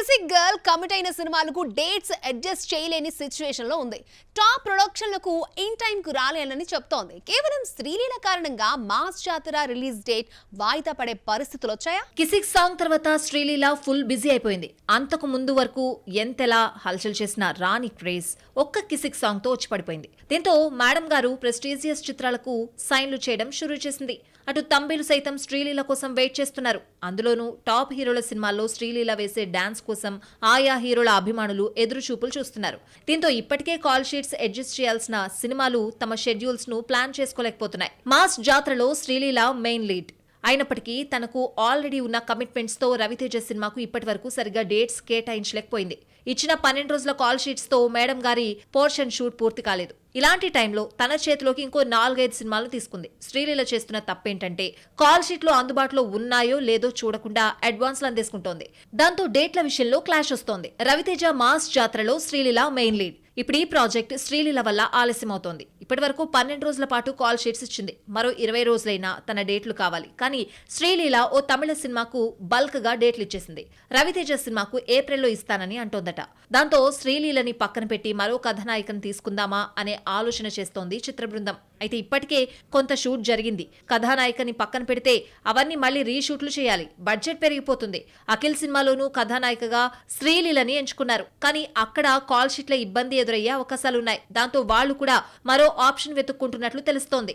Kissik girl commit అయిన సినిమాలకు dates adjust చేయలేని సిచ్యువేషన్ లో ఉంది. టాప్ ప్రొడక్షన్లకు ఇన్ టైం కు రాలేనని చెప్తోంది. కేవలం శ్రీలీల కారణంగా మాస్ జాతర రిలీజ్ డేట్ వాయిదా పడే పరిస్థితులు వచ్చాయా? కిసిక్ సాంగ్ తర్వాత శ్రీలీల ఫుల్ బిజీ అయిపోయింది. అంతకు ముందు వరకు ఎంతెలా హల్చల్ చేసిన రాణి క్రేజ్ ఒక్క కిసిక్ సాంగ్ తో వచ్చి పడిపోయింది. దీంతో మేడం గారు ప్రెస్టీజియస్ చిత్రాలకు సైన్లు చేయడం షురూ చేసింది. అటు తంబేలు సైతం శ్రీలీల కోసం వెయిట్ చేస్తున్నారు. అందులోనూ టాప్ హీరోల సినిమాల్లో శ్రీలీల వేసే డాన్స్ కోసం ఆయా హీరోల అభిమానులు ఎదురుచూపులు చూస్తున్నారు. దీంతో ఇప్పటికే కాల్ షీట్స్ అడ్జస్ట్ చేయాల్సిన సినిమాలు తమ షెడ్యూల్స్ ను ప్లాన్ చేసుకోలేకపోతున్నాయి. మాస్ జాతరలో శ్రీలీల మెయిన్ లీడ్ అయినప్పటికీ తనకు ఆల్రెడీ ఉన్న కమిట్మెంట్స్ తో రవితేజ సినిమాకు ఇప్పటి వరకు సరిగ్గా డేట్స్ కేటాయించలేకపోయింది. ఇచ్చిన 12 రోజుల కాల్ షీట్స్ తో మేడం గారి పోర్షన్ షూట్ పూర్తి కాలేదు. ఇలాంటి టైంలో తన చేతిలోకి ఇంకో 4-5 సినిమాలు తీసుకుంది. శ్రీలీల చేస్తున్న తప్పేంటంటే కాల్ షీట్లు అందుబాటులో ఉన్నాయో లేదో చూడకుండా అడ్వాన్స్లు అందేసుకుంటోంది. దాంతో డేట్ల విషయంలో క్లాష్ వస్తోంది. రవితేజ మాస్ జాతరలో శ్రీలీల మెయిన్ లీడ్. ఇప్పుడు ఈ ప్రాజెక్ట్ శ్రీలీల వల్ల ఆలస్యమవుతోంది. ఇప్పటి వరకు 12 రోజుల పాటు కాల్ షీట్స్ ఇచ్చింది. మరో 20 రోజులైనా తన డేట్లు కావాలి. కానీ శ్రీలీల ఓ తమిళ సినిమాకు బల్క్ గా డేట్లు ఇచ్చేసింది. రవితేజ సినిమాకు ఏప్రిల్లో ఇస్తానని అంటోందట. దాంతో శ్రీలీలని పక్కన పెట్టి మరో కథానాయికను తీసుకుందామా అనే ఆలోచన చేస్తోంది చిత్ర బృందం. అయితే ఇప్పటికే కొంత షూట్ జరిగింది. కథానాయికని పక్కన పెడితే అవన్నీ మళ్లీ రీషూట్లు చేయాలి. బడ్జెట్ పెరిగిపోతుంది. అఖిల్ సినిమాలోనూ కథానాయికగా శ్రీలీలని ఎంచుకున్నారు. కానీ అక్కడ కాల్ షీట్ల ఇబ్బంది ఎదురయ్యే అవకాశాలున్నాయి. దాంతో వాళ్లు కూడా మరో ఆప్షన్ వెతుక్కుంటున్నట్లు తెలుస్తోంది.